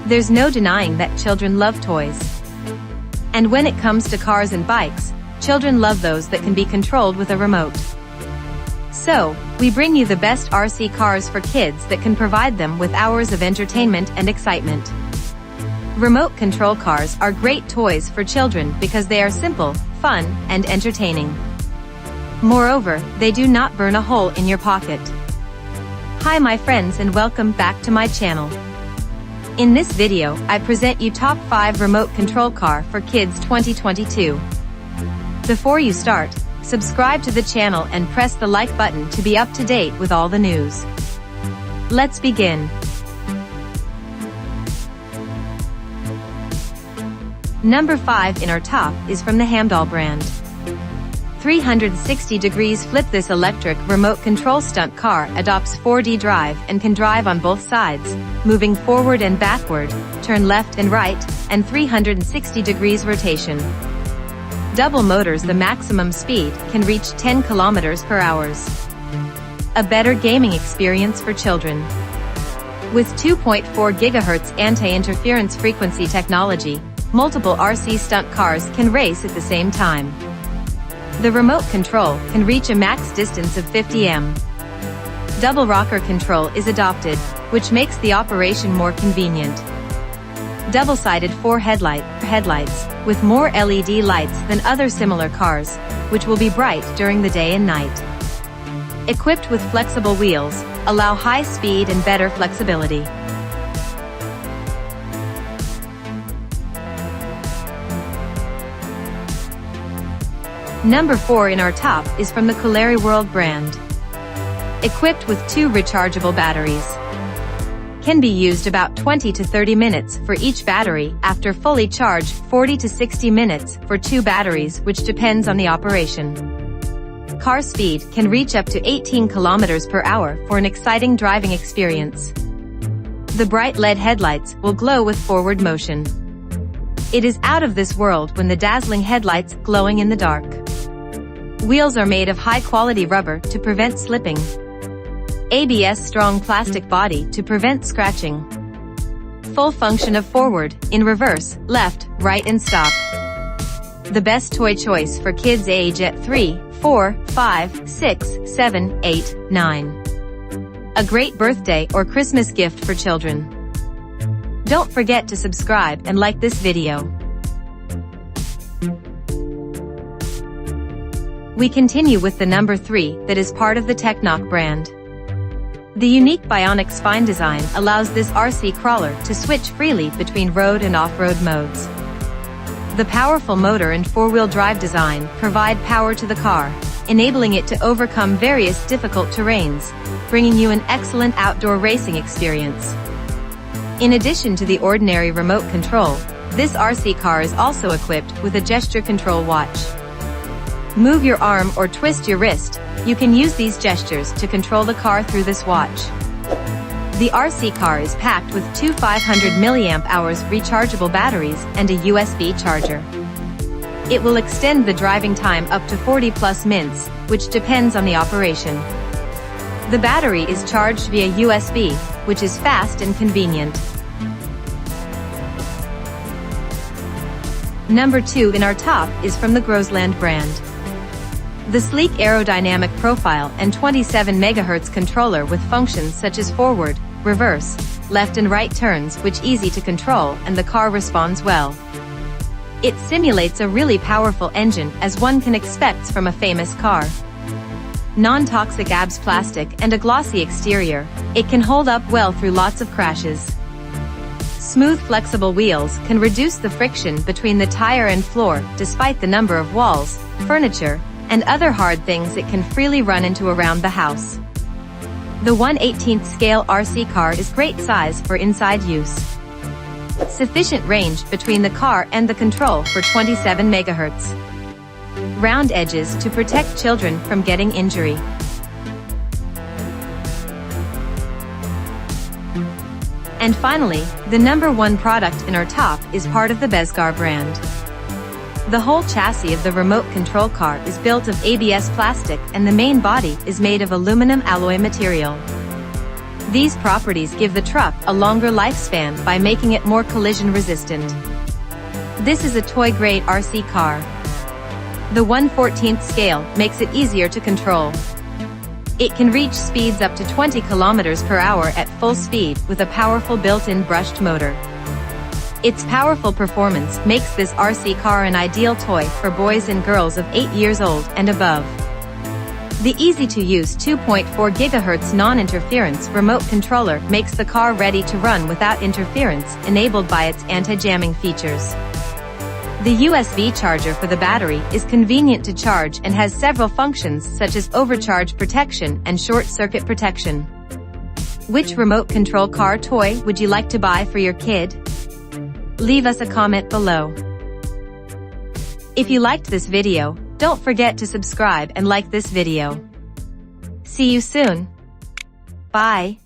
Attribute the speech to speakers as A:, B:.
A: There's no denying that children love toys. And when it comes to cars and bikes, children love those that can be controlled with a remote. So, we bring you the best RC cars for kids that can provide them with hours of entertainment and excitement. Remote control cars are great toys for children because they are simple, fun, and entertaining. Moreover, they do not burn a hole in your pocket. Hi my friends and welcome back to my channel. In this video, I present you top 5 remote control car for kids 2022. Before you start, subscribe to the channel and press the like button to be up to date with all the news. Let's begin. Number 5 in our top is from the Hamdol brand. 360 degrees flip. This electric remote control stunt car adopts 4D drive and can drive on both sides, moving forward and backward, turn left and right, and 360 degrees rotation. Double motors. The maximum speed can reach 10 kilometers per hour. A better gaming experience for children. With 2.4 GHz anti-interference frequency technology, multiple RC stunt cars can race at the same time. The remote control can reach a max distance of 50 m. Double rocker control is adopted, which makes the operation more convenient. Double-sided 4 headlights, with more LED lights than other similar cars, which will be bright during the day and night. Equipped with flexible wheels, allow high speed and better flexibility. Number 4 in our top is from the KULARIWORLD brand. Equipped with 2 rechargeable batteries. Can be used about 20 to 30 minutes for each battery, after fully charged 40 to 60 minutes for 2 batteries, which depends on the operation. Car speed can reach up to 18 kilometers per hour for an exciting driving experience. The bright LED headlights will glow with forward motion. It is out of this world when the dazzling headlights glowing in the dark. Wheels are made of high-quality rubber to prevent slipping. ABS strong plastic body to prevent scratching. Full function of forward, in reverse, left, right and stop. The best toy choice for kids age at 3, 4, 5, 6, 7, 8, 9. A great birthday or Christmas gift for children. Don't forget to subscribe and like this video. We continue with the number 3 that is part of the Tecnock brand. The unique bionic spine design allows this RC crawler to switch freely between road and off-road modes. The powerful motor and 4-wheel drive design provide power to the car, enabling it to overcome various difficult terrains, bringing you an excellent outdoor racing experience. In addition to the ordinary remote control, this RC car is also equipped with a gesture control watch. Move your arm or twist your wrist, you can use these gestures to control the car through this watch. The RC car is packed with 2 500 mAh rechargeable batteries and a USB charger. It will extend the driving time up to 40+ minutes, which depends on the operation. The battery is charged via USB, which is fast and convenient. Number 2 in our top is from the Growsland brand. The sleek aerodynamic profile and 27 MHz controller with functions such as forward, reverse, left and right turns which easy to control and the car responds well. It simulates a really powerful engine as one can expect from a famous car. Non-toxic ABS plastic and a glossy exterior, it can hold up well through lots of crashes. Smooth flexible wheels can reduce the friction between the tire and floor despite the number of walls, furniture, and other hard things it can freely run into around the house. The 1/18th scale RC car is great size for inside use. Sufficient range between the car and the control for 27 MHz. Round edges to protect children from getting injury. And finally, the number 1 product in our top is part of the BEZGAR brand. The whole chassis of the remote control car is built of ABS plastic and the main body is made of aluminum alloy material. These properties give the truck a longer lifespan by making it more collision resistant. This is a toy-grade RC car. The 1/14th scale makes it easier to control. It can reach speeds up to 20 km per hour at full speed with a powerful built-in brushed motor. Its powerful performance makes this RC car an ideal toy for boys and girls of 8 years old and above. The easy-to-use 2.4 GHz non-interference remote controller makes the car ready to run without interference, enabled by its anti-jamming features. The USB charger for the battery is convenient to charge and has several functions such as overcharge protection and short-circuit protection. Which remote control car toy would you like to buy for your kid? Leave us a comment below. If you liked this video, don't forget to subscribe and like this video. See you soon. Bye.